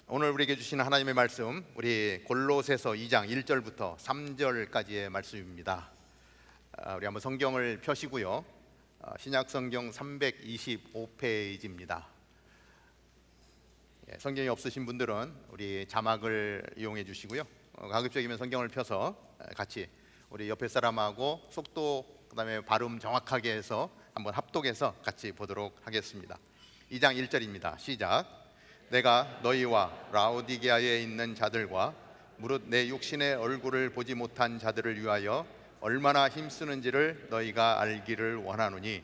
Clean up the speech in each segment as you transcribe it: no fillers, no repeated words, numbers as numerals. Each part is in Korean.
오늘 우리에게 주시는 하나님의 말씀, 우리 골로새서 2장 1절부터 3절까지의 말씀입니다. 우리 한번 성경을 펴시고요. 신약 성경 325페이지입니다. 성경이 없으신 분들은 우리 자막을 이용해 주시고요. 가급적이면 성경을 펴서 같이 우리 옆에 사람하고 속도 그다음에 발음 정확하게 해서 한번 합독해서 같이 보도록 하겠습니다. 2장 1절입니다. 시작. 내가 너희와 라오디게아에 있는 자들과 무릇 내 육신의 얼굴을 보지 못한 자들을 위하여 얼마나 힘쓰는지를 너희가 알기를 원하노니,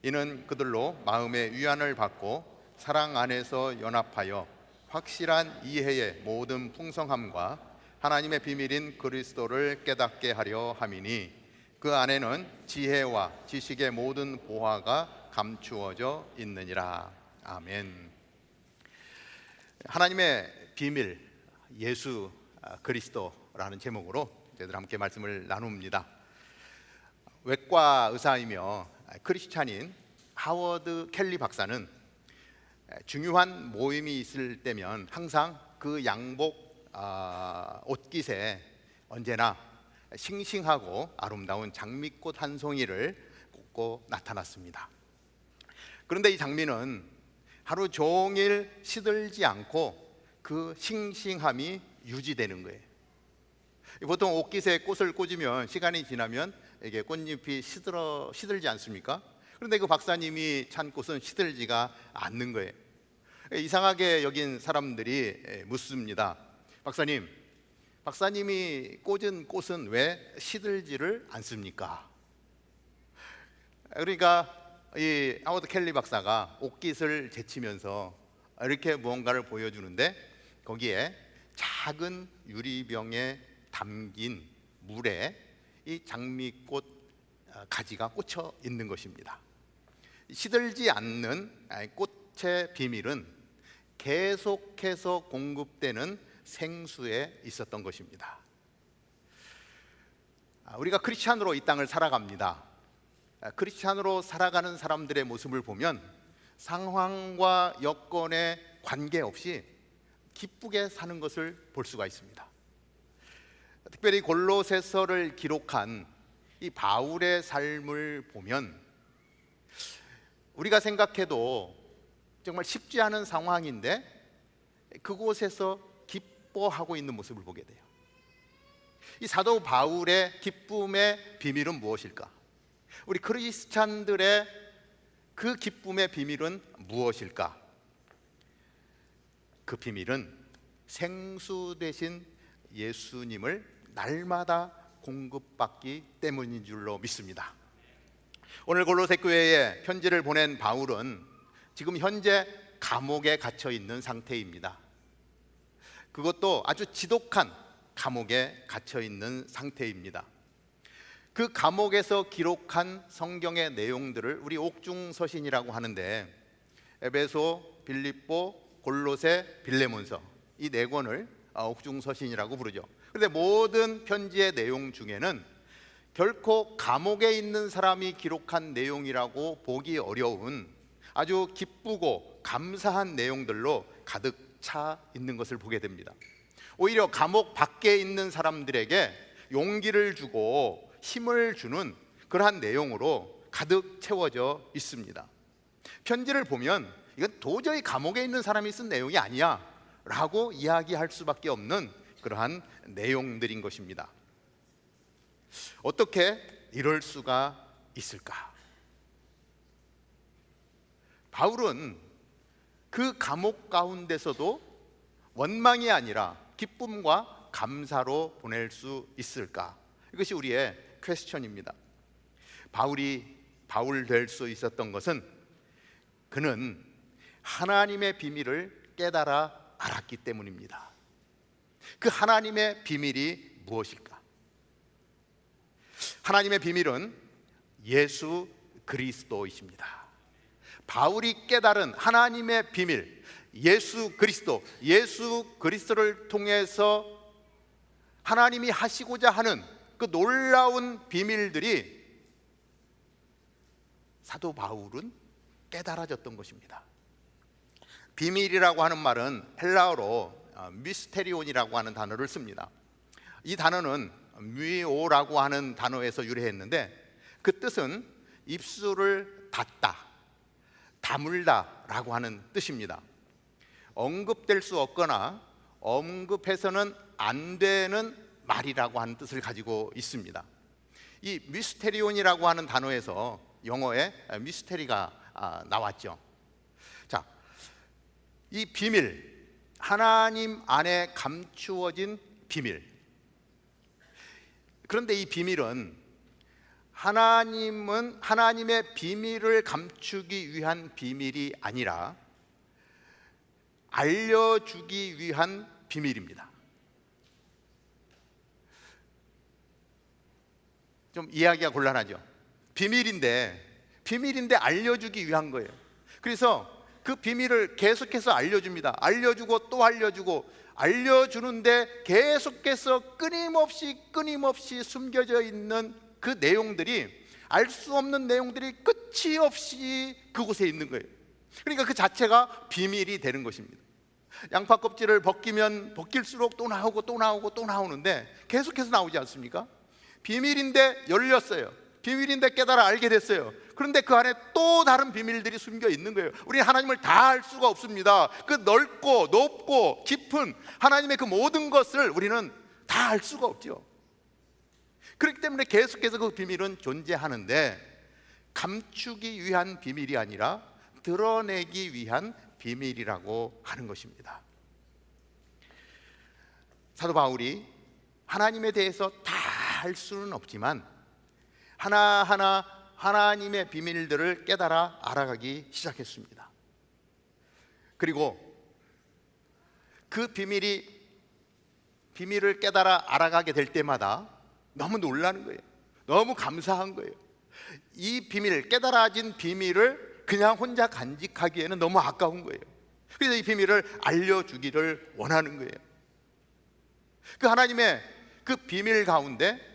이는 그들로 마음의 위안을 받고 사랑 안에서 연합하여 확실한 이해의 모든 풍성함과 하나님의 비밀인 그리스도를 깨닫게 하려 함이니, 그 안에는 지혜와 지식의 모든 보화가 감추어져 있느니라. 아멘. 하나님의 비밀, 예수 그리스도라는 제목으로 저희들 함께 말씀을 나눕니다. 외과 의사이며 크리스찬인 하워드 켈리 박사는 중요한 모임이 있을 때면 항상 그 양복 옷깃에 언제나 싱싱하고 아름다운 장미꽃 한 송이를 꽂고 나타났습니다. 그런데 이 장미는 하루 종일 시들지 않고 그 싱싱함이 유지되는 거예요. 보통 옷깃에 꽃을 꽂으면 시간이 지나면 이게 꽃잎이 시들지 않습니까? 그런데 그 박사님이 찬 꽃은 시들지가 않는 거예요. 이상하게 여긴 사람들이 묻습니다. 박사님이 꽂은 꽃은 왜 시들지를 않습니까? 그러니까 이 하워드 켈리 박사가 옷깃을 제치면서 이렇게 무언가를 보여주는데, 거기에 작은 유리병에 담긴 물에 이 장미꽃 가지가 꽂혀 있는 것입니다. 시들지 않는 꽃의 비밀은 계속해서 공급되는 생수에 있었던 것입니다. 우리가 크리스찬으로 이 땅을 살아갑니다. 크리스찬으로 살아가는 사람들의 모습을 보면 상황과 여건에 관계없이 기쁘게 사는 것을 볼 수가 있습니다. 특별히 골로새서를 기록한 이 바울의 삶을 보면 우리가 생각해도 정말 쉽지 않은 상황인데 그곳에서 기뻐하고 있는 모습을 보게 돼요. 이 사도 바울의 기쁨의 비밀은 무엇일까? 우리 크리스찬들의 그 기쁨의 비밀은 무엇일까? 그 비밀은 생수 되신 예수님을 날마다 공급받기 때문인 줄로 믿습니다. 오늘 골로새 교회에 편지를 보낸 바울은 지금 현재 감옥에 갇혀 있는 상태입니다. 그것도 아주 지독한 감옥에 갇혀 있는 상태입니다. 그 감옥에서 기록한 성경의 내용들을 우리 옥중서신이라고 하는데, 에베소, 빌립보, 골로새, 빌레몬서, 이 네 권을 옥중서신이라고 부르죠. 그런데 모든 편지의 내용 중에는 결코 감옥에 있는 사람이 기록한 내용이라고 보기 어려운 아주 기쁘고 감사한 내용들로 가득 차 있는 것을 보게 됩니다. 오히려 감옥 밖에 있는 사람들에게 용기를 주고 힘을 주는 그러한 내용으로 가득 채워져 있습니다. 편지를 보면 이건 도저히 감옥에 있는 사람이 쓴 내용이 아니야 라고 이야기할 수밖에 없는 그러한 내용들인 것입니다. 어떻게 이럴 수가 있을까? 바울은 그 감옥 가운데서도 원망이 아니라 기쁨과 감사로 보낼 수 있을까? 이것이 우리의 퀘스천입니다. 바울이 바울 될 수 있었던 것은 그는 하나님의 비밀을 깨달아 알았기 때문입니다. 그 하나님의 비밀이 무엇일까? 하나님의 비밀은 예수 그리스도이십니다. 바울이 깨달은 하나님의 비밀, 예수 그리스도를 통해서 하나님이 하시고자 하는 그 놀라운 비밀들이 사도 바울은 깨달아졌던 것입니다. 비밀이라고 하는 말은 헬라어로 미스테리온이라고 하는 단어를 씁니다. 이 단어는 뮤오라고 하는 단어에서 유래했는데 그 뜻은 입술을 닫다, 다물다 라고 하는 뜻입니다. 언급될 수 없거나 언급해서는 안 되는 말이라고 하는 뜻을 가지고 있습니다. 이 미스테리온이라고 하는 단어에서 영어에 미스테리가 나왔죠. 자, 이 비밀, 하나님 안에 감추어진 비밀. 그런데 이 비밀은 하나님의 비밀을 감추기 위한 비밀이 아니라 알려주기 위한 비밀입니다. 좀 이해하기가 곤란하죠. 비밀인데 알려주기 위한 거예요. 그래서 그 비밀을 계속해서 알려줍니다. 알려주고 또 알려주고, 알려주는데 계속해서 끊임없이 숨겨져 있는 그 내용들이, 알 수 없는 내용들이 끝이 없이 그곳에 있는 거예요. 그러니까 그 자체가 비밀이 되는 것입니다. 양파 껍질을 벗기면 벗길수록 또 나오고 또 나오고 또 나오는데 계속해서 나오지 않습니까? 비밀인데 열렸어요. 비밀인데 깨달아 알게 됐어요. 그런데 그 안에 또 다른 비밀들이 숨겨 있는 거예요. 우리 하나님을 다 알 수가 없습니다. 그 넓고 높고 깊은 하나님의 그 모든 것을 우리는 다 알 수가 없죠. 그렇기 때문에 계속해서 그 비밀은 존재하는데 감추기 위한 비밀이 아니라 드러내기 위한 비밀이라고 하는 것입니다. 사도 바울이 하나님에 대해서 다 알 수는 없지만 하나하나 하나님의 비밀들을 깨달아 알아가기 시작했습니다. 그리고 그 비밀을 깨달아 알아가게 될 때마다 너무 놀라는 거예요. 너무 감사한 거예요. 이 비밀, 깨달아진 비밀을 그냥 혼자 간직하기에는 너무 아까운 거예요. 그래서 이 비밀을 알려주기를 원하는 거예요. 그 하나님의 그 비밀 가운데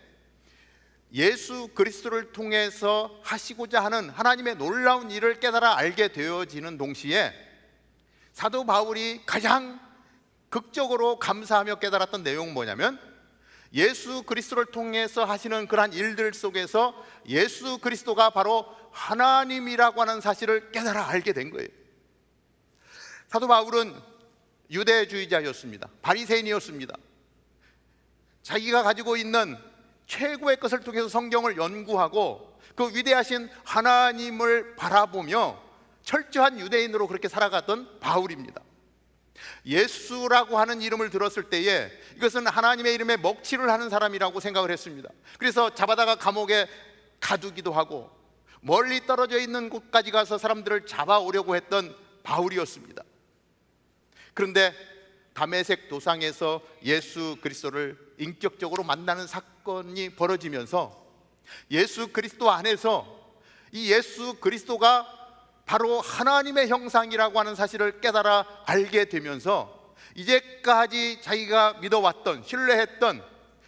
예수 그리스도를 통해서 하시고자 하는 하나님의 놀라운 일을 깨달아 알게 되어지는 동시에 사도 바울이 가장 극적으로 감사하며 깨달았던 내용은 뭐냐면 예수 그리스도를 통해서 하시는 그러한 일들 속에서 예수 그리스도가 바로 하나님이라고 하는 사실을 깨달아 알게 된 거예요. 사도 바울은 유대주의자였습니다. 바리새인이었습니다. 자기가 가지고 있는 최고의 것을 통해서 성경을 연구하고 그 위대하신 하나님을 바라보며 철저한 유대인으로 그렇게 살아갔던 바울입니다. 예수라고 하는 이름을 들었을 때에 이것은 하나님의 이름에 먹칠을 하는 사람이라고 생각을 했습니다. 그래서 잡아다가 감옥에 가두기도 하고 멀리 떨어져 있는 곳까지 가서 사람들을 잡아오려고 했던 바울이었습니다. 그런데 다메섹 도상에서 예수 그리스도를 인격적으로 만나는 사건이 벌어지면서 예수 그리스도 안에서 이 예수 그리스도가 바로 하나님의 형상이라고 하는 사실을 깨달아 알게 되면서 이제까지 자기가 믿어왔던, 신뢰했던,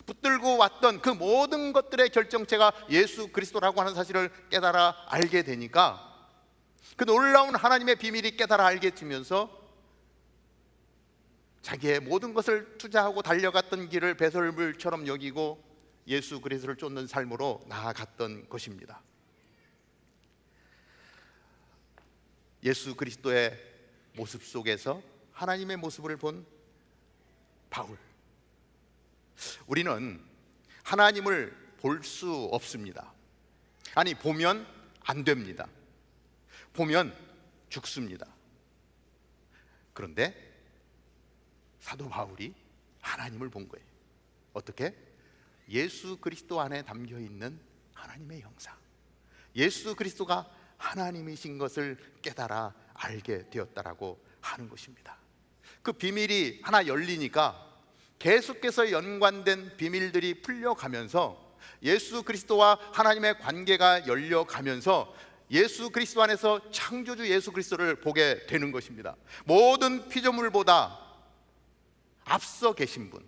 붙들고 왔던 그 모든 것들의 결정체가 예수 그리스도라고 하는 사실을 깨달아 알게 되니까 그 놀라운 하나님의 비밀이 깨달아 알게 되면서 자기의 모든 것을 투자하고 달려갔던 길을 배설물처럼 여기고 예수 그리스도를 쫓는 삶으로 나아갔던 것입니다. 예수 그리스도의 모습 속에서 하나님의 모습을 본 바울. 우리는 하나님을 볼 수 없습니다. 아니, 보면 안 됩니다. 보면 죽습니다. 그런데 사도 바울이 하나님을 본 거예요. 어떻게? 예수 그리스도 안에 담겨 있는 하나님의 형상, 예수 그리스도가 하나님이신 것을 깨달아 알게 되었다라고 하는 것입니다. 그 비밀이 하나 열리니까 계속해서 연관된 비밀들이 풀려가면서 예수 그리스도와 하나님의 관계가 열려가면서 예수 그리스도 안에서 창조주 예수 그리스도를 보게 되는 것입니다. 모든 피조물보다 앞서 계신 분.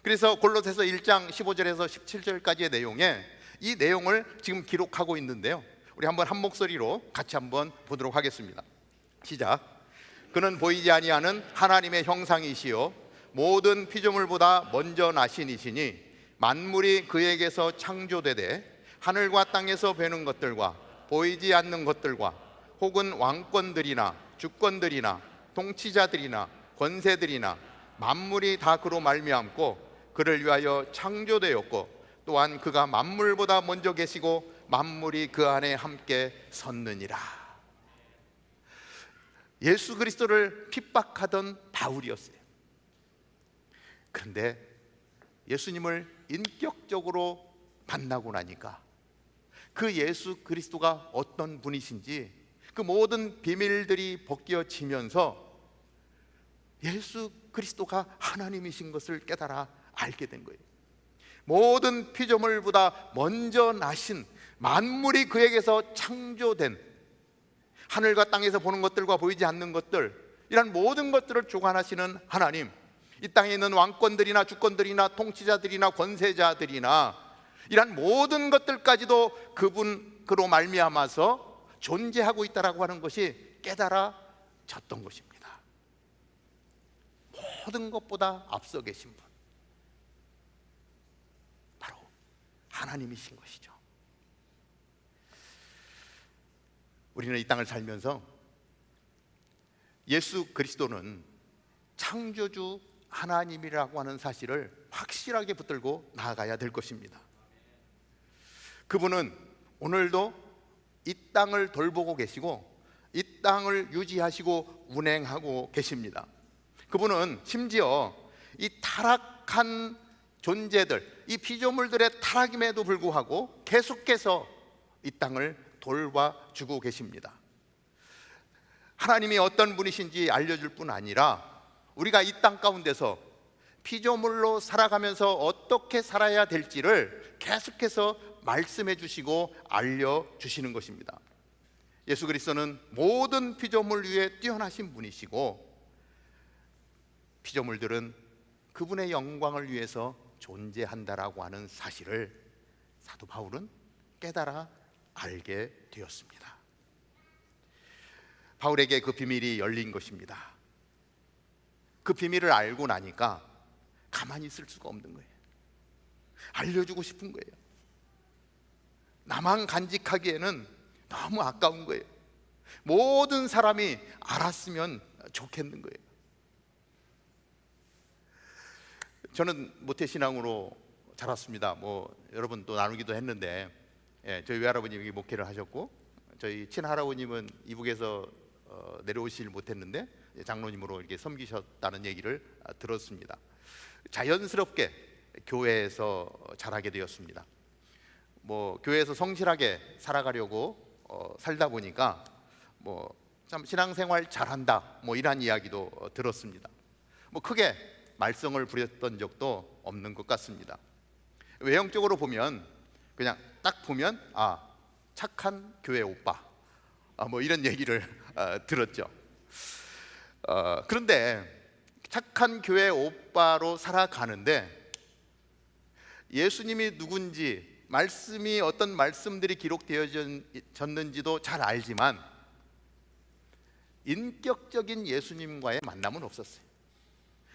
그래서 골로새서 1장 15절에서 17절까지의 내용에 이 내용을 지금 기록하고 있는데요, 우리 한번 한 목소리로 같이 한번 보도록 하겠습니다. 시작. 그는 보이지 아니하는 하나님의 형상이시요 모든 피조물보다 먼저 나신 이시니 만물이 그에게서 창조되되 하늘과 땅에서 뵈는 것들과 보이지 않는 것들과 혹은 왕권들이나 주권들이나 통치자들이나 권세들이나 만물이 다 그로 말미암고 그를 위하여 창조되었고 또한 그가 만물보다 먼저 계시고 만물이 그 안에 함께 섰느니라. 예수 그리스도를 핍박하던 바울이었어요. 그런데 예수님을 인격적으로 만나고 나니까 그 예수 그리스도가 어떤 분이신지 그 모든 비밀들이 벗겨지면서 예수 그리스도가 하나님이신 것을 깨달아 알게 된 거예요. 모든 피조물보다 먼저 나신, 만물이 그에게서 창조된, 하늘과 땅에서 보는 것들과 보이지 않는 것들, 이런 모든 것들을 주관하시는 하나님, 이 땅에 있는 왕권들이나 주권들이나 통치자들이나 권세자들이나 이런 모든 것들까지도 그로 말미암아서 존재하고 있다라고 하는 것이 깨달아졌던 것입니다. 모든 것보다 앞서 계신 분, 바로 하나님이신 것이죠. 우리는 이 땅을 살면서 예수 그리스도는 창조주 하나님이라고 하는 사실을 확실하게 붙들고 나아가야 될 것입니다. 그분은 오늘도 이 땅을 돌보고 계시고 이 땅을 유지하시고 운행하고 계십니다. 그분은 심지어 이 타락한 존재들, 이 피조물들의 타락임에도 불구하고 계속해서 이 땅을 돌봐주고 계십니다. 하나님이 어떤 분이신지 알려줄 뿐 아니라 우리가 이 땅 가운데서 피조물로 살아가면서 어떻게 살아야 될지를 계속해서 말씀해 주시고 알려주시는 것입니다. 예수 그리스도는 모든 피조물 위에 뛰어나신 분이시고 피조물들은 그분의 영광을 위해서 존재한다라고 하는 사실을 사도 바울은 깨달아 알게 되었습니다. 바울에게 그 비밀이 열린 것입니다. 그 비밀을 알고 나니까 가만히 있을 수가 없는 거예요. 알려주고 싶은 거예요. 나만 간직하기에는 너무 아까운 거예요. 모든 사람이 알았으면 좋겠는 거예요. 저는 모태신앙으로 자랐습니다. 여러분 또 나누기도 했는데, 저희 외할아버님이 목회를 하셨고 저희 친할아버님은 이북에서 내려오질 못했는데 장로님으로 이렇게 섬기셨다는 얘기를 들었습니다. 자연스럽게 교회에서 자라게 되었습니다. 교회에서 성실하게 살아가려고 살다 보니까 참 신앙생활 잘한다 이런 이야기도 들었습니다. 크게 말썽을 부렸던 적도 없는 것 같습니다. 외형적으로 보면 그냥 딱 보면 착한 교회 오빠 이런 얘기를 들었죠. 그런데 착한 교회 오빠로 살아가는데 예수님이 누군지, 말씀이 어떤 말씀들이 기록되어졌는지도 잘 알지만 인격적인 예수님과의 만남은 없었어요.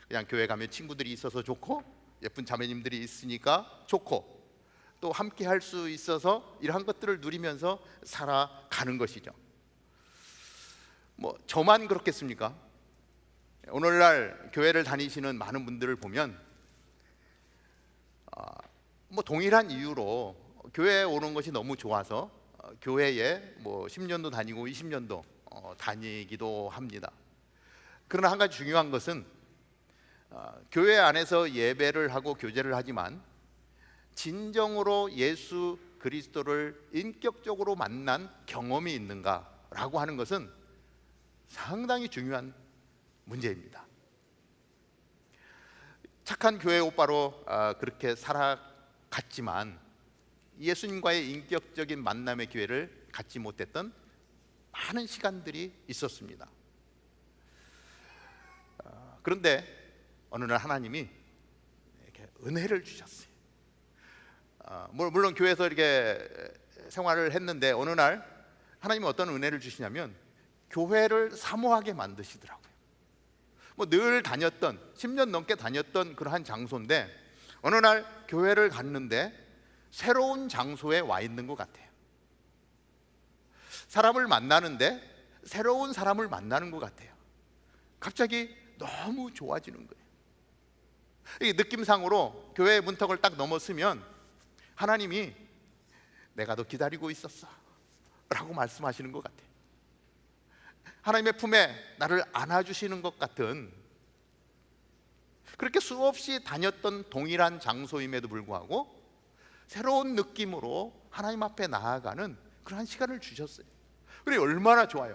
그냥 교회 가면 친구들이 있어서 좋고 예쁜 자매님들이 있으니까 좋고 또 함께 할 수 있어서 이러한 것들을 누리면서 살아가는 것이죠. 저만 그렇겠습니까? 오늘날 교회를 다니시는 많은 분들을 보면 동일한 이유로 교회에 오는 것이 너무 좋아서 교회에 10년도 다니고 20년도 다니기도 합니다. 그러나 한 가지 중요한 것은 교회 안에서 예배를 하고 교제를 하지만 진정으로 예수 그리스도를 인격적으로 만난 경험이 있는가라고 하는 것은 상당히 중요한 문제입니다. 착한 교회 오빠로 그렇게 살아갔지만 예수님과의 인격적인 만남의 기회를 갖지 못했던 많은 시간들이 있었습니다. 그런데 어느 날 하나님이 이렇게 은혜를 주셨어요. 물론 교회에서 이렇게 생활을 했는데 어느 날 하나님이 어떤 은혜를 주시냐면 교회를 사모하게 만드시더라고요. 뭐 늘 다녔던 10년 넘게 다녔던 그러한 장소인데 어느 날 교회를 갔는데 새로운 장소에 와 있는 것 같아요. 사람을 만나는데 새로운 사람을 만나는 것 같아요. 갑자기 너무 좋아지는 거예요. 이 느낌상으로 교회 문턱을 딱 넘었으면 하나님이 내가 너 기다리고 있었어 라고 말씀하시는 것 같아요. 하나님의 품에 나를 안아주시는 것 같은, 그렇게 수없이 다녔던 동일한 장소임에도 불구하고 새로운 느낌으로 하나님 앞에 나아가는 그러한 시간을 주셨어요. 그리고 얼마나 좋아요.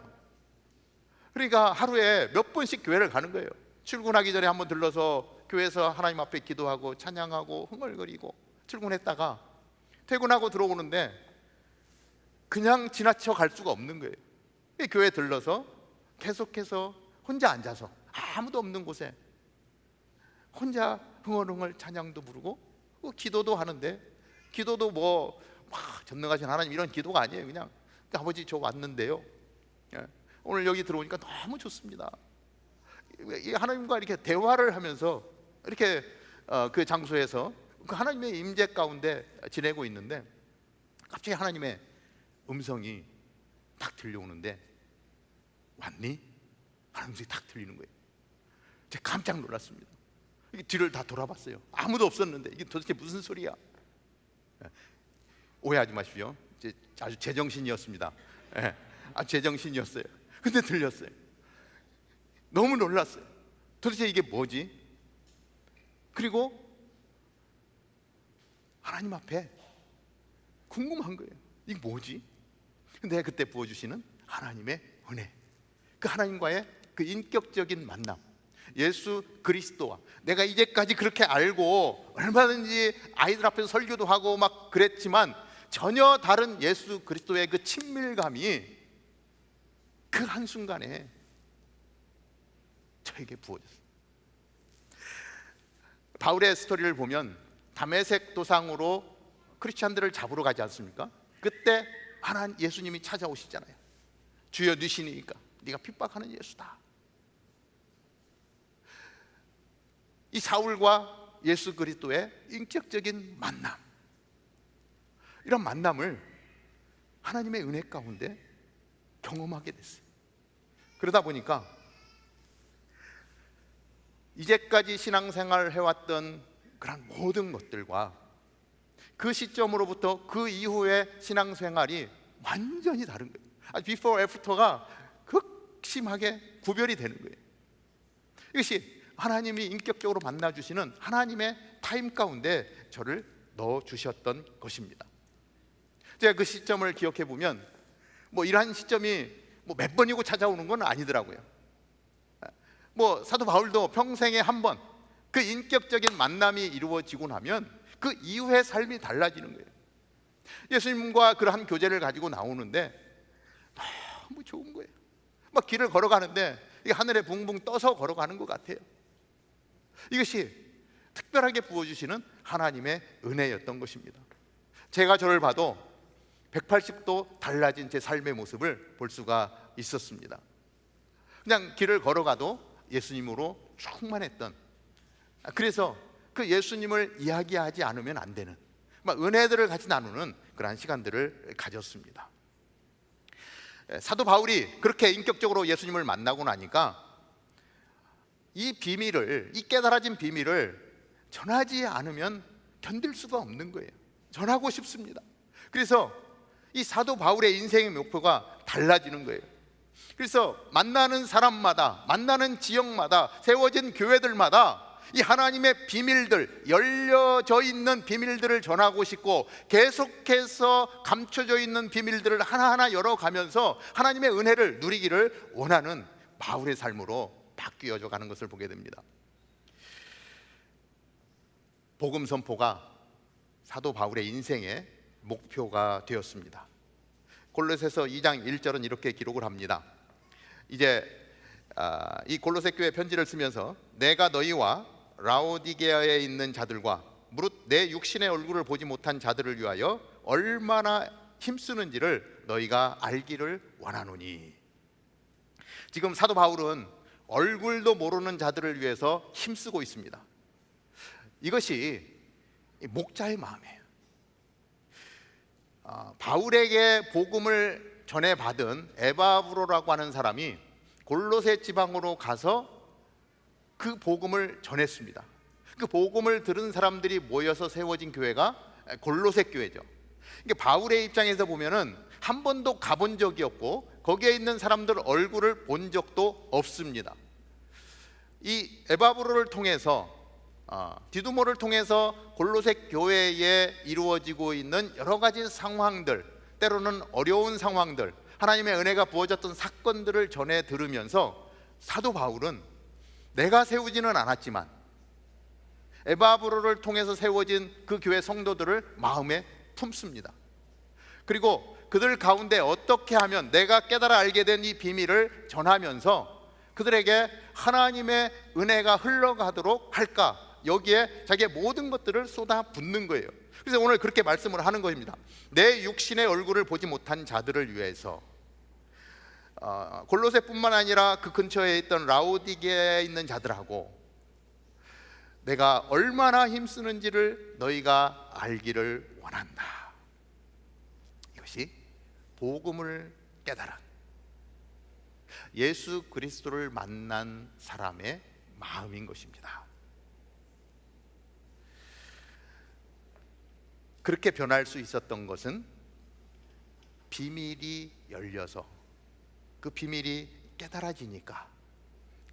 그러니까 하루에 몇 번씩 교회를 가는 거예요. 출근하기 전에 한번 들러서 교회에서 하나님 앞에 기도하고 찬양하고 흥얼거리고 출근했다가 퇴근하고 들어오는데 그냥 지나쳐 갈 수가 없는 거예요. 교회 들러서 계속해서 혼자 앉아서 아무도 없는 곳에 혼자 흥얼흥얼 찬양도 부르고 기도도 하는데, 기도도 뭐 전능하신 하나님 이런 기도가 아니에요. 그냥 아버지 저 왔는데요, 오늘 여기 들어오니까 너무 좋습니다. 하나님과 이렇게 대화를 하면서 이렇게 그 장소에서 그 하나님의 임재 가운데 지내고 있는데 갑자기 하나님의 음성이 딱 들려오는데, 왔니? 하는 음성이 딱 들리는 거예요. 제가 깜짝 놀랐습니다. 뒤를 다 돌아봤어요. 아무도 없었는데 이게 도대체 무슨 소리야? 오해하지 마십시오. 아주 제정신이었습니다. 제정신이었어요. 근데 들렸어요. 너무 놀랐어요. 도대체 이게 뭐지? 그리고 하나님 앞에 궁금한 거예요. 이게 뭐지? 근데 그때 부어주시는 하나님의 은혜, 그 하나님과의 그 인격적인 만남, 예수 그리스도와 내가 이제까지 그렇게 알고 얼마든지 아이들 앞에서 설교도 하고 막 그랬지만 전혀 다른 예수 그리스도의 그 친밀감이 그 한순간에 저에게 부어졌어요. 바울의 스토리를 보면 다메섹 도상으로 크리스찬들을 잡으러 가지 않습니까? 그때 하나님 예수님이 찾아오시잖아요. 주여 누시니까 네가 핍박하는 예수다. 이 사울과 예수 그리스도의 인격적인 만남, 이런 만남을 하나님의 은혜 가운데 경험하게 됐어요. 그러다 보니까 이제까지 신앙생활을 해왔던 그런 모든 것들과 그 시점으로부터 그 이후의 신앙생활이 완전히 다른 거예요. 비포 애프터가 극심하게 구별이 되는 거예요. 이것이 하나님이 인격적으로 만나주시는 하나님의 타임 가운데 저를 넣어주셨던 것입니다. 제가 그 시점을 기억해 보면 뭐 이러한 시점이 뭐 몇 번이고 찾아오는 건 아니더라고요. 뭐 사도 바울도 평생에 한 번 그 인격적인 만남이 이루어지고 나면 그 이후의 삶이 달라지는 거예요. 예수님과 그러한 교제를 가지고 나오는데 너무 좋은 거예요. 막 길을 걸어가는데 하늘에 붕붕 떠서 걸어가는 것 같아요. 이것이 특별하게 부어주시는 하나님의 은혜였던 것입니다. 제가 저를 봐도 180도 달라진 제 삶의 모습을 볼 수가 있었습니다. 그냥 길을 걸어가도 예수님으로 충만했던, 그래서 그 예수님을 이야기하지 않으면 안 되는 막 은혜들을 같이 나누는 그러한 시간들을 가졌습니다. 사도 바울이 그렇게 인격적으로 예수님을 만나고 나니까 이 비밀을, 이 깨달아진 비밀을 전하지 않으면 견딜 수가 없는 거예요. 전하고 싶습니다. 그래서 이 사도 바울의 인생의 목표가 달라지는 거예요. 그래서 만나는 사람마다, 만나는 지역마다, 세워진 교회들마다 이 하나님의 비밀들, 열려져 있는 비밀들을 전하고 싶고 계속해서 감춰져 있는 비밀들을 하나하나 열어가면서 하나님의 은혜를 누리기를 원하는 바울의 삶으로 바뀌어져 가는 것을 보게 됩니다. 복음 선포가 사도 바울의 인생의 목표가 되었습니다. 골로새서 2장 1절은 이렇게 기록을 합니다. 이제 이 골로새 교회 편지를 쓰면서 내가 너희와 라오디게아에 있는 자들과 무릇 내 육신의 얼굴을 보지 못한 자들을 위하여 얼마나 힘쓰는지를 너희가 알기를 원하노니. 지금 사도 바울은 얼굴도 모르는 자들을 위해서 힘쓰고 있습니다. 이것이 목자의 마음이에요. 바울에게 복음을 전해받은 에바브로라고 하는 사람이 골로새 지방으로 가서 그 복음을 전했습니다. 그 복음을 들은 사람들이 모여서 세워진 교회가 골로새 교회죠. 그러니까 바울의 입장에서 보면은 한 번도 가본 적이 없고 거기에 있는 사람들 얼굴을 본 적도 없습니다. 이 에바브로를 통해서 디두모를 통해서 골로새 교회에 이루어지고 있는 여러 가지 상황들, 때로는 어려운 상황들, 하나님의 은혜가 부어졌던 사건들을 전해 들으면서 사도 바울은 내가 세우지는 않았지만 에바브로를 통해서 세워진 그 교회 성도들을 마음에 품습니다. 그리고 그들 가운데 어떻게 하면 내가 깨달아 알게 된 이 비밀을 전하면서 그들에게 하나님의 은혜가 흘러가도록 할까, 여기에 자기의 모든 것들을 쏟아붓는 거예요. 그래서 오늘 그렇게 말씀을 하는 것입니다. 내 육신의 얼굴을 보지 못한 자들을 위해서, 골로새뿐만 아니라 그 근처에 있던 라오디게에 있는 자들하고 내가 얼마나 힘쓰는지를 너희가 알기를 원한다. 이것이 복음을 깨달은 예수 그리스도를 만난 사람의 마음인 것입니다. 그렇게 변할 수 있었던 것은 비밀이 열려서 그 비밀이 깨달아지니까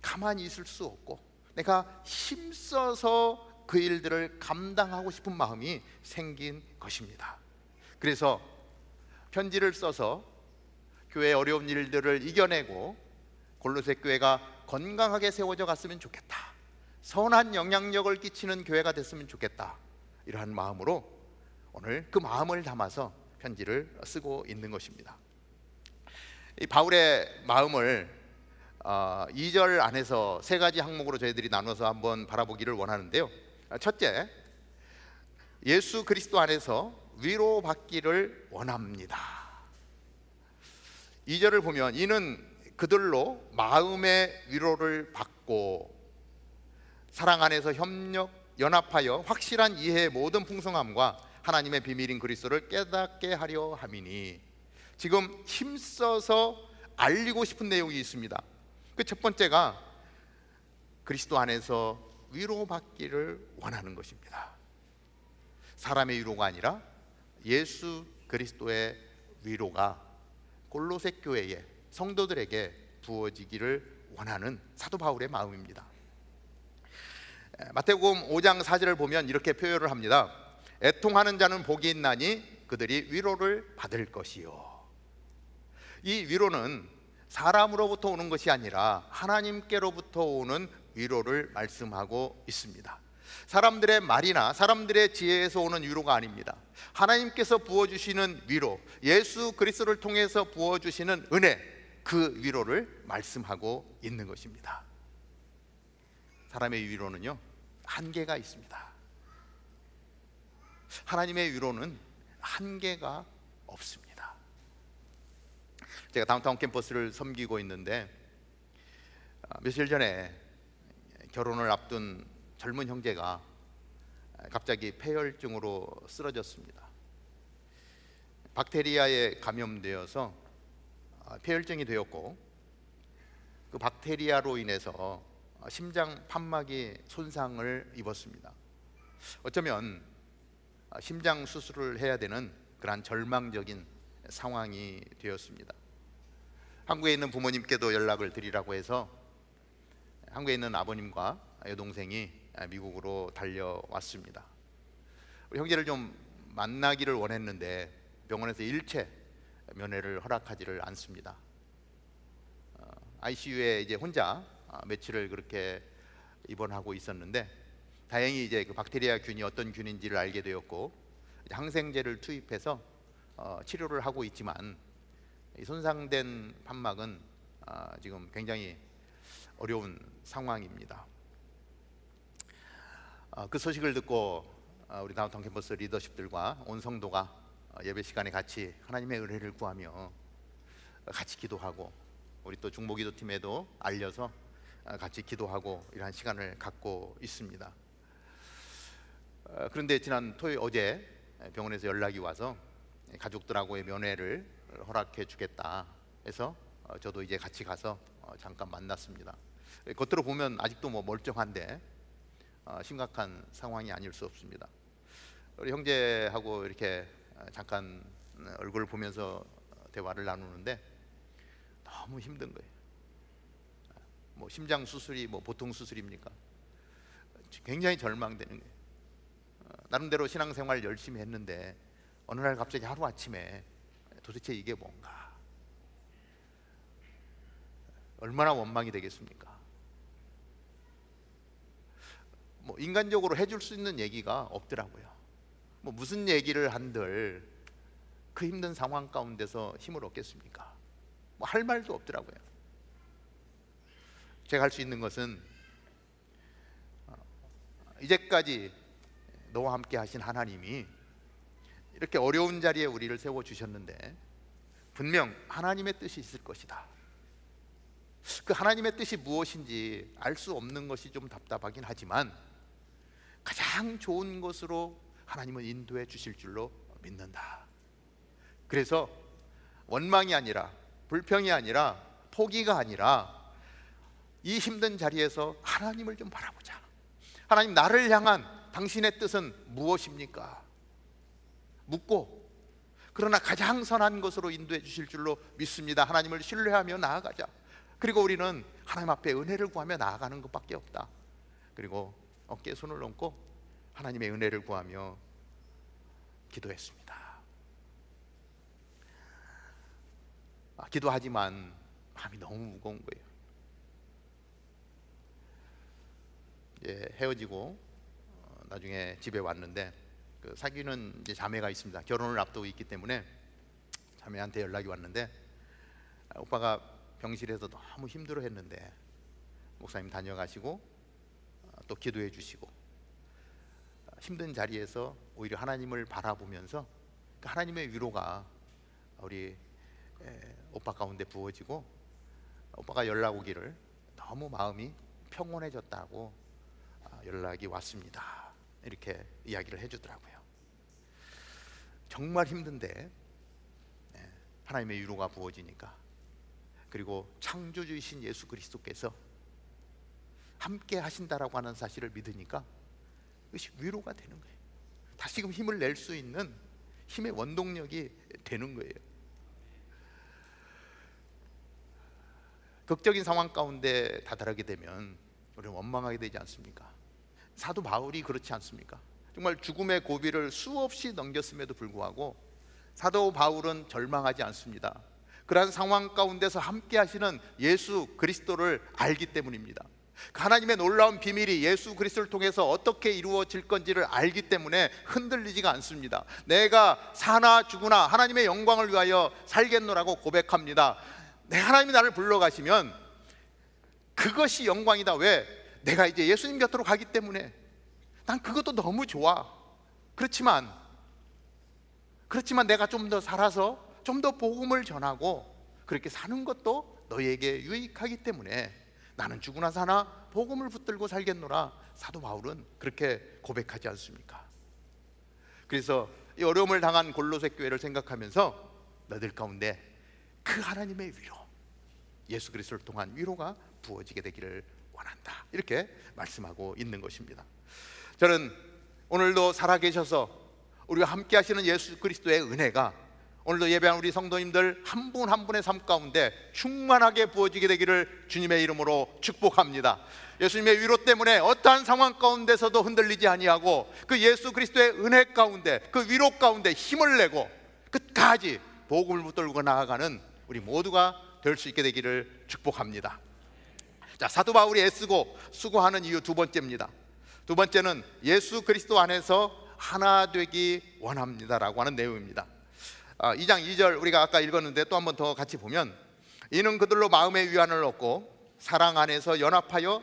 가만히 있을 수 없고 내가 힘써서 그 일들을 감당하고 싶은 마음이 생긴 것입니다. 그래서 편지를 써서 교회의 어려운 일들을 이겨내고 골로새 교회가 건강하게 세워져 갔으면 좋겠다, 선한 영향력을 끼치는 교회가 됐으면 좋겠다, 이러한 마음으로 오늘 그 마음을 담아서 편지를 쓰고 있는 것입니다. 이 바울의 마음을 2절 안에서 세 가지 항목으로 저희들이 나눠서 한번 바라보기를 원하는데요. 첫째, 예수 그리스도 안에서 위로받기를 원합니다. 2절을 보면 이는 그들로 마음의 위로를 받고 사랑 안에서 연합하여 확실한 이해의 모든 풍성함과 하나님의 비밀인 그리스도를 깨닫게 하려 함이니, 지금 힘써서 알리고 싶은 내용이 있습니다. 그 첫 번째가 그리스도 안에서 위로받기를 원하는 것입니다. 사람의 위로가 아니라 예수 그리스도의 위로가 골로새 교회의 성도들에게 부어지기를 원하는 사도 바울의 마음입니다. 마태복음 5장 4절을 보면 이렇게 표현을 합니다. 애통하는 자는 복이 있나니 그들이 위로를 받을 것이요. 이 위로는 사람으로부터 오는 것이 아니라 하나님께로부터 오는 위로를 말씀하고 있습니다. 사람들의 말이나 사람들의 지혜에서 오는 위로가 아닙니다. 하나님께서 부어주시는 위로, 예수 그리스도를 통해서 부어주시는 은혜, 그 위로를 말씀하고 있는 것입니다. 사람의 위로는요, 한계가 있습니다. 하나님의 위로는 한계가 없습니다. 제가 다운타운 캠퍼스를 섬기고 있는데 며칠 전에 결혼을 앞둔 젊은 형제가 갑자기 폐혈증으로 쓰러졌습니다. 박테리아에 감염되어서 폐혈증이 되었고, 그 박테리아로 인해서 심장 판막이 손상을 입었습니다. 어쩌면 심장 수술을 해야 되는 그러한 절망적인 상황이 되었습니다. 한국에 있는 부모님께도 연락을 드리라고 해서 한국에 있는 아버님과 여동생이 미국으로 달려왔습니다. 우리 형제를 좀 만나기를 원했는데 병원에서 일체 면회를 허락하지를 않습니다. ICU에 이제 혼자 며칠을 그렇게 입원하고 있었는데, 다행히 이제 그 박테리아 균이 어떤 균인지를 알게 되었고 항생제를 투입해서 치료를 하고 있지만, 이 손상된 판막은 지금 굉장히 어려운 상황입니다. 그 소식을 듣고 우리 다운타운 캠퍼스 리더십들과 온 성도가 예배 시간에 같이 하나님의 은혜를 구하며 같이 기도하고, 우리 또 중보기도팀에도 알려서 같이 기도하고 이러한 시간을 갖고 있습니다. 그런데 지난 토요일 어제 병원에서 연락이 와서 가족들하고의 면회를 허락해 주겠다 해서 저도 이제 같이 가서 잠깐 만났습니다. 겉으로 보면 아직도 멀쩡한데 심각한 상황이 아닐 수 없습니다. 우리 형제하고 이렇게 잠깐 얼굴을 보면서 대화를 나누는데 너무 힘든 거예요. 심장 수술이 보통 수술입니까? 굉장히 절망되는 거예요. 나름대로 신앙생활 열심히 했는데 어느 날 갑자기 하루아침에 도대체 이게 뭔가, 얼마나 원망이 되겠습니까? 인간적으로 해줄 수 있는 얘기가 없더라고요. 무슨 얘기를 한들 그 힘든 상황 가운데서 힘을 얻겠습니까? 할 말도 없더라고요. 제가 할 수 있는 것은 이제까지 너와 함께 하신 하나님이 이렇게 어려운 자리에 우리를 세워주셨는데 분명 하나님의 뜻이 있을 것이다. 그 하나님의 뜻이 무엇인지 알 수 없는 것이 좀 답답하긴 하지만 가장 좋은 것으로 하나님은 인도해 주실 줄로 믿는다. 그래서 원망이 아니라, 불평이 아니라, 포기가 아니라 이 힘든 자리에서 하나님을 좀 바라보자. 하나님, 나를 향한 당신의 뜻은 무엇입니까? 묻고, 그러나 가장 선한 것으로 인도해 주실 줄로 믿습니다. 하나님을 신뢰하며 나아가자. 그리고 우리는 하나님 앞에 은혜를 구하며 나아가는 것밖에 없다. 그리고 어깨에 손을 얹고 하나님의 은혜를 구하며 기도했습니다. 기도하지만 마음이 너무 무거운 거예요. 헤어지고 나중에 집에 왔는데 사귀는 이제 자매가 있습니다. 결혼을 앞두고 있기 때문에 자매한테 연락이 왔는데 오빠가 병실에서 너무 힘들어했는데 목사님 다녀가시고 또 기도해 주시고 힘든 자리에서 오히려 하나님을 바라보면서 하나님의 위로가 우리 오빠 가운데 부어지고 오빠가 연락 오기를 너무 마음이 평온해졌다고 연락이 왔습니다. 이렇게 이야기를 해주더라고요. 정말 힘든데 하나님의 위로가 부어지니까, 그리고 창조주이신 예수 그리스도께서 함께 하신다라고 하는 사실을 믿으니까 이것이 위로가 되는 거예요. 다시금 힘을 낼 수 있는 힘의 원동력이 되는 거예요. 극적인 상황 가운데 다다르게 되면 우리는 원망하게 되지 않습니까? 사도 바울이 그렇지 않습니까? 정말 죽음의 고비를 수없이 넘겼음에도 불구하고 사도 바울은 절망하지 않습니다. 그러한 상황 가운데서 함께 하시는 예수 그리스도를 알기 때문입니다. 하나님의 놀라운 비밀이 예수 그리스도를 통해서 어떻게 이루어질 건지를 알기 때문에 흔들리지가 않습니다. 내가 사나 죽으나 하나님의 영광을 위하여 살겠노라고 고백합니다. 하나님이 나를 불러가시면 그것이 영광이다. 왜? 내가 이제 예수님 곁으로 가기 때문에. 난 그것도 너무 좋아. 그렇지만 내가 좀 더 살아서 좀 더 복음을 전하고 그렇게 사는 것도 너희에게 유익하기 때문에 나는 죽으나 사나 복음을 붙들고 살겠노라. 사도 바울은 그렇게 고백하지 않습니까? 그래서 이 어려움을 당한 골로새 교회를 생각하면서 너희들 가운데 그 하나님의 위로, 예수 그리스도를 통한 위로가 부어지게 되기를 원한다. 이렇게 말씀하고 있는 것입니다. 저는 오늘도 살아계셔서 우리와 함께 하시는 예수 그리스도의 은혜가 오늘도 예배한 우리 성도님들 한 분 한 분의 삶 가운데 충만하게 부어지게 되기를 주님의 이름으로 축복합니다. 예수님의 위로 때문에 어떠한 상황 가운데서도 흔들리지 아니하고 그 예수 그리스도의 은혜 가운데, 그 위로 가운데 힘을 내고 끝까지 복음을 붙들고 나아가는 우리 모두가 될 수 있게 되기를 축복합니다. 자, 사도 바울이 애쓰고 수고하는 이유 두 번째입니다. 두 번째는 예수 그리스도 안에서 하나 되기 원합니다라고 하는 내용입니다. 2장 2절 우리가 아까 읽었는데 또 한 번 더 같이 보면, 이는 그들로 마음의 위안을 얻고 사랑 안에서 연합하여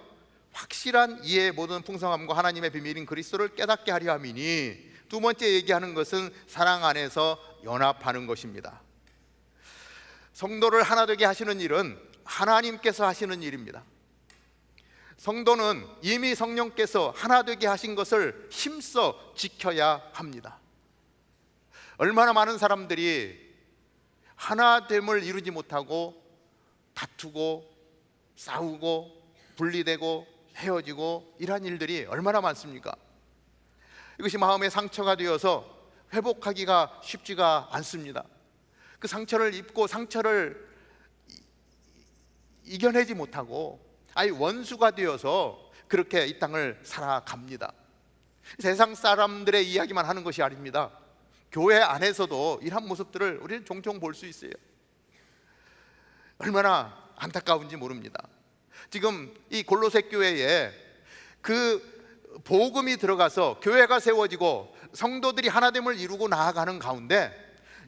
확실한 이해의 모든 풍성함과 하나님의 비밀인 그리스도를 깨닫게 하려 함이니, 두 번째 얘기하는 것은 사랑 안에서 연합하는 것입니다. 성도를 하나 되게 하시는 일은 하나님께서 하시는 일입니다. 성도는 이미 성령께서 하나 되게 하신 것을 힘써 지켜야 합니다. 얼마나 많은 사람들이 하나됨을 이루지 못하고 다투고 싸우고 분리되고 헤어지고 이러한 일들이 얼마나 많습니까? 이것이 마음의 상처가 되어서 회복하기가 쉽지가 않습니다. 그 상처를 입고 상처를 이겨내지 못하고 아예 원수가 되어서 그렇게 이 땅을 살아갑니다. 세상 사람들의 이야기만 하는 것이 아닙니다. 교회 안에서도 이런 모습들을 우리는 종종 볼 수 있어요. 얼마나 안타까운지 모릅니다. 지금 이 골로새 교회에 그 복음이 들어가서 교회가 세워지고 성도들이 하나됨을 이루고 나아가는 가운데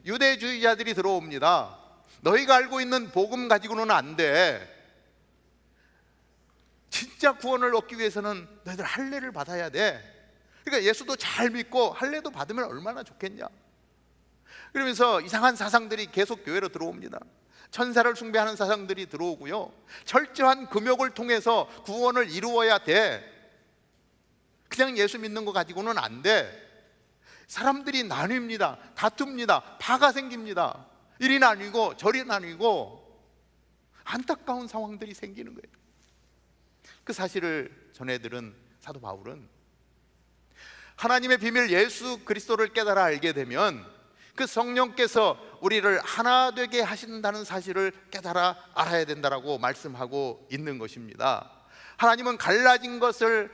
유대주의자들이 들어옵니다. 너희가 알고 있는 복음 가지고는 안 돼. 진짜 구원을 얻기 위해서는 너희들 할례를 받아야 돼. 그러니까 예수도 잘 믿고 할례도 받으면 얼마나 좋겠냐. 그러면서 이상한 사상들이 계속 교회로 들어옵니다. 천사를 숭배하는 사상들이 들어오고요, 철저한 금욕을 통해서 구원을 이루어야 돼. 그냥 예수 믿는 거 가지고는 안 돼. 사람들이 나뉩니다. 다툽니다. 파가 생깁니다. 이리 나뉘고 저리 나뉘고 안타까운 상황들이 생기는 거예요. 그 사실을 전해들은 사도 바울은 하나님의 비밀 예수 그리스도를 깨달아 알게 되면 그 성령께서 우리를 하나 되게 하신다는 사실을 깨달아 알아야 된다라고 말씀하고 있는 것입니다. 하나님은 갈라진 것을,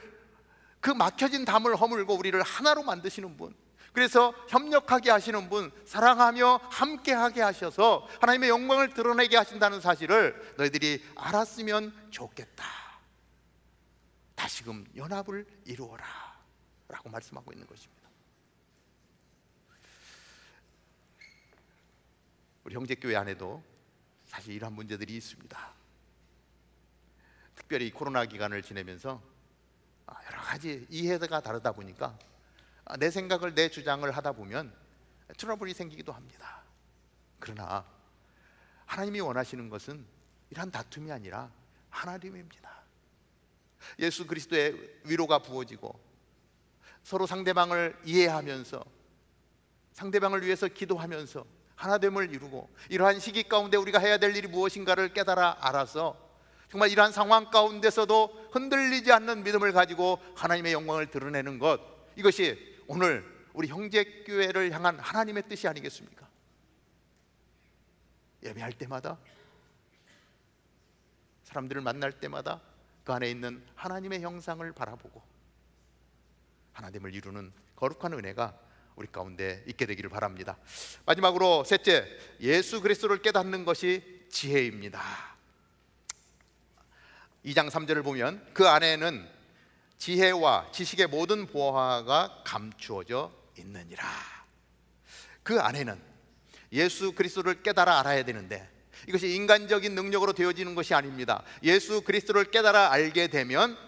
그 막혀진 담을 허물고 우리를 하나로 만드시는 분, 그래서 협력하게 하시는 분, 사랑하며 함께하게 하셔서 하나님의 영광을 드러내게 하신다는 사실을 너희들이 알았으면 좋겠다. 다시금 연합을 이루어라 라고 말씀하고 있는 것입니다. 우리 형제교회 안에도 사실 이러한 문제들이 있습니다. 특별히 코로나 기간을 지내면서 여러 가지 이해가 다르다 보니까 내 생각을, 내 주장을 하다 보면 트러블이 생기기도 합니다. 그러나 하나님이 원하시는 것은 이러한 다툼이 아니라 하나됨입니다. 예수 그리스도의 위로가 부어지고 서로 상대방을 이해하면서 상대방을 위해서 기도하면서 하나됨을 이루고, 이러한 시기 가운데 우리가 해야 될 일이 무엇인가를 깨달아 알아서 정말 이러한 상황 가운데서도 흔들리지 않는 믿음을 가지고 하나님의 영광을 드러내는 것, 이것이 오늘 우리 형제교회를 향한 하나님의 뜻이 아니겠습니까? 예배할 때마다, 사람들을 만날 때마다 그 안에 있는 하나님의 형상을 바라보고 하나됨을 이루는 거룩한 은혜가 우리 가운데 있게 되기를 바랍니다. 마지막으로 셋째, 예수 그리스도를 깨닫는 것이 지혜입니다. 2장 3절을 보면 그 안에는 지혜와 지식의 모든 보화가 감추어져 있느니라. 그 안에는 예수 그리스도를 깨달아 알아야 되는데 이것이 인간적인 능력으로 되어지는 것이 아닙니다. 예수 그리스도를 깨달아 알게 되면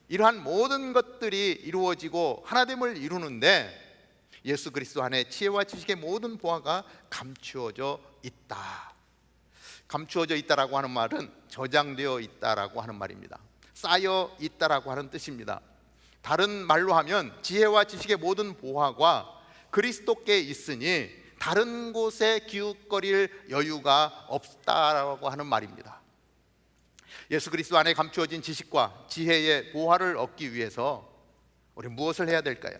이러한 모든 것들이 이루어지고 하나됨을 이루는데 예수 그리스도 안에 지혜와 지식의 모든 보화가 감추어져 있다. 감추어져 있다라고 하는 말은 저장되어 있다라고 하는 말입니다. 쌓여 있다라고 하는 뜻입니다. 다른 말로 하면 지혜와 지식의 모든 보화가 그리스도께 있으니 다른 곳에 기웃거릴 여유가 없다라고 하는 말입니다. 예수 그리스도 안에 감추어진 지식과 지혜의 보화를 얻기 위해서 우리 무엇을 해야 될까요?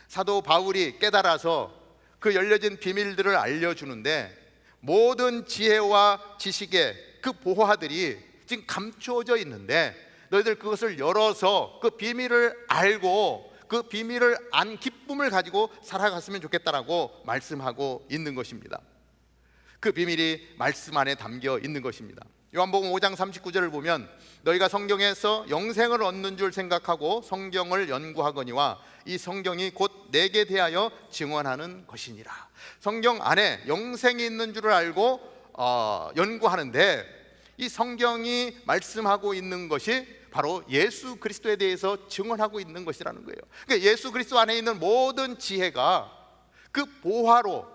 사도 바울이 깨달아서 그 열려진 비밀들을 알려주는데 모든 지혜와 지식의 그 보화들이 지금 감추어져 있는데 너희들 그것을 열어서 그 비밀을 알고 그 비밀을 안 기쁨을 가지고 살아갔으면 좋겠다라고 말씀하고 있는 것입니다. 그 비밀이 말씀 안에 담겨 있는 것입니다. 요한복음 5장 39절을 보면 너희가 성경에서 영생을 얻는 줄 생각하고 성경을 연구하거니와 이 성경이 곧 내게 대하여 증언하는 것이니라. 성경 안에 영생이 있는 줄을 알고 연구하는데 이 성경이 말씀하고 있는 것이 바로 예수 그리스도에 대해서 증언하고 있는 것이라는 거예요. 그러니까 예수 그리스도 안에 있는 모든 지혜가 그 보화로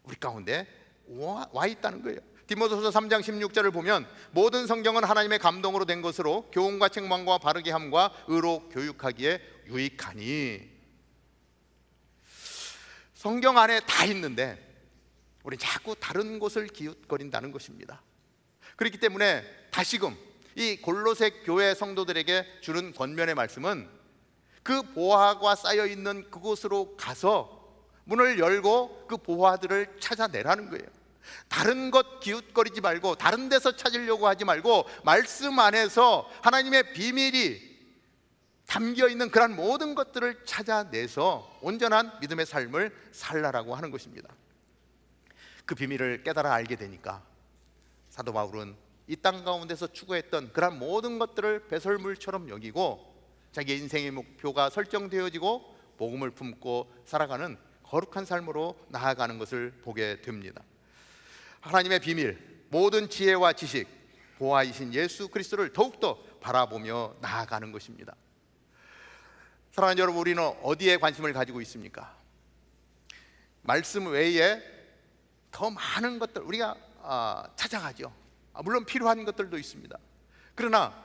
우리 가운데 와 있다는 거예요. 디모데후서 3장 16절을 보면 모든 성경은 하나님의 감동으로 된 것으로 교훈과 책망과 바르게 함과 의로 교육하기에 유익하니. 성경 안에 다 있는데 우리 자꾸 다른 곳을 기웃거린다는 것입니다. 그렇기 때문에 다시금 이 골로새 교회 성도들에게 주는 권면의 말씀은 그 보화가 쌓여 있는 그곳으로 가서 문을 열고 그 보화들을 찾아내라는 거예요. 다른 것 기웃거리지 말고, 다른 데서 찾으려고 하지 말고, 말씀 안에서 하나님의 비밀이 담겨 있는 그런 모든 것들을 찾아내서 온전한 믿음의 삶을 살라라고 하는 것입니다. 그 비밀을 깨달아 알게 되니까 사도 바울은 이 땅 가운데서 추구했던 그런 모든 것들을 배설물처럼 여기고 자기의 인생의 목표가 설정되어지고 복음을 품고 살아가는 거룩한 삶으로 나아가는 것을 보게 됩니다. 하나님의 비밀, 모든 지혜와 지식, 보아이신 예수 그리스도를 더욱더 바라보며 나아가는 것입니다. 사랑하는 여러분, 우리는 어디에 관심을 가지고 있습니까? 말씀 외에 더 많은 것들 우리가 찾아가죠. 물론 필요한 것들도 있습니다. 그러나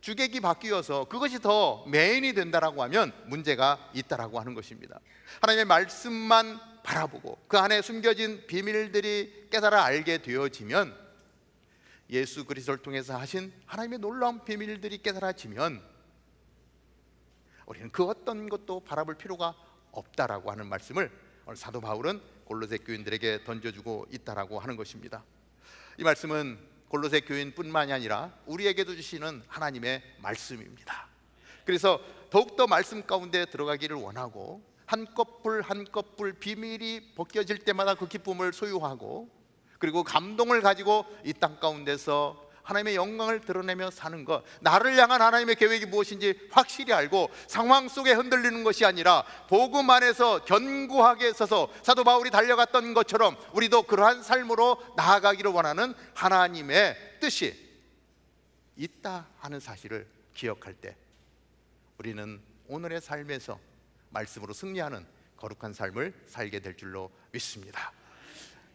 주객이 바뀌어서 그것이 더 메인이 된다라고 하면 문제가 있다라고 하는 것입니다. 하나님의 말씀만 바라보고 그 안에 숨겨진 비밀들이 깨달아 알게 되어지면, 예수 그리스도를 통해서 하신 하나님의 놀라운 비밀들이 깨달아지면 우리는 그 어떤 것도 바라볼 필요가 없다라고 하는 말씀을 오늘 사도 바울은 골로새 교인들에게 던져주고 있다라고 하는 것입니다. 이 말씀은 골로새 교인뿐만이 아니라 우리에게도 주시는 하나님의 말씀입니다. 그래서 더욱더 말씀 가운데 들어가기를 원하고 한 커플 한 커플 비밀이 벗겨질 때마다 그 기쁨을 소유하고, 그리고 감동을 가지고 이 땅 가운데서 하나님의 영광을 드러내며 사는 것, 나를 향한 하나님의 계획이 무엇인지 확실히 알고 상황 속에 흔들리는 것이 아니라 복음 안에서 견고하게 서서 사도 바울이 달려갔던 것처럼 우리도 그러한 삶으로 나아가기를 원하는 하나님의 뜻이 있다 하는 사실을 기억할 때 우리는 오늘의 삶에서 말씀으로 승리하는 거룩한 삶을 살게 될 줄로 믿습니다.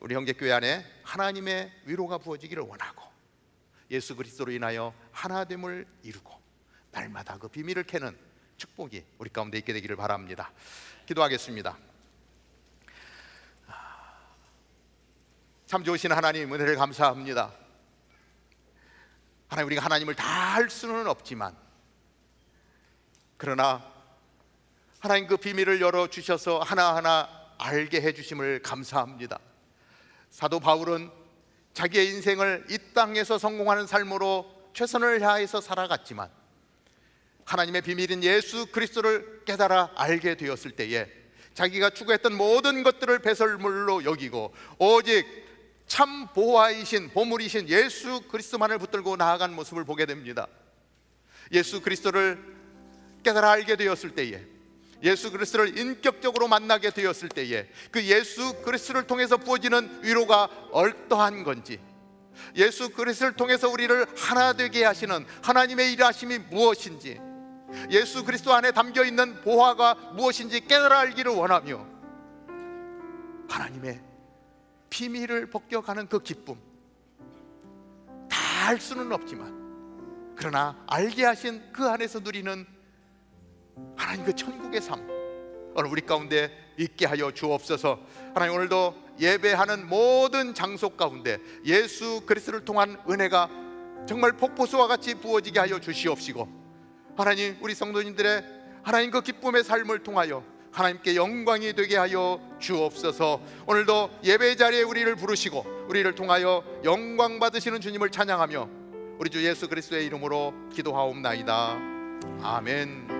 우리 형제교회 안에 하나님의 위로가 부어지기를 원하고 예수 그리스도로 인하여 하나됨을 이루고 날마다 그 비밀을 캐는 축복이 우리 가운데 있게 되기를 바랍니다. 기도하겠습니다. 참 좋으신 하나님, 은혜를 감사합니다. 하나님, 우리가 하나님을 다 알 수는 없지만 그러나 하나님 그 비밀을 열어주셔서 하나하나 알게 해주심을 감사합니다. 사도 바울은 자기의 인생을 이 땅에서 성공하는 삶으로 최선을 다해서 살아갔지만 하나님의 비밀인 예수 그리스도를 깨달아 알게 되었을 때에 자기가 추구했던 모든 것들을 배설물로 여기고 오직 참 보화이신 보물이신 예수 그리스도만을 붙들고 나아간 모습을 보게 됩니다. 예수 그리스도를 깨달아 알게 되었을 때에, 예수 그리스도를 인격적으로 만나게 되었을 때에 그 예수 그리스도를 통해서 부어지는 위로가 어떠한 건지, 예수 그리스도를 통해서 우리를 하나 되게 하시는 하나님의 일하심이 무엇인지, 예수 그리스도 안에 담겨있는 보화가 무엇인지 깨달아 알기를 원하며 하나님의 비밀을 벗겨가는 그 기쁨, 다 알 수는 없지만 그러나 알게 하신 그 안에서 누리는 하나님 그 천국의 삶 오늘 우리 가운데 있게 하여 주옵소서. 하나님, 오늘도 예배하는 모든 장소 가운데 예수 그리스도를 통한 은혜가 정말 폭포수와 같이 부어지게 하여 주시옵시고, 하나님 우리 성도님들의 하나님 그 기쁨의 삶을 통하여 하나님께 영광이 되게 하여 주옵소서. 오늘도 예배 자리에 우리를 부르시고 우리를 통하여 영광 받으시는 주님을 찬양하며 우리 주 예수 그리스도의 이름으로 기도하옵나이다. 아멘.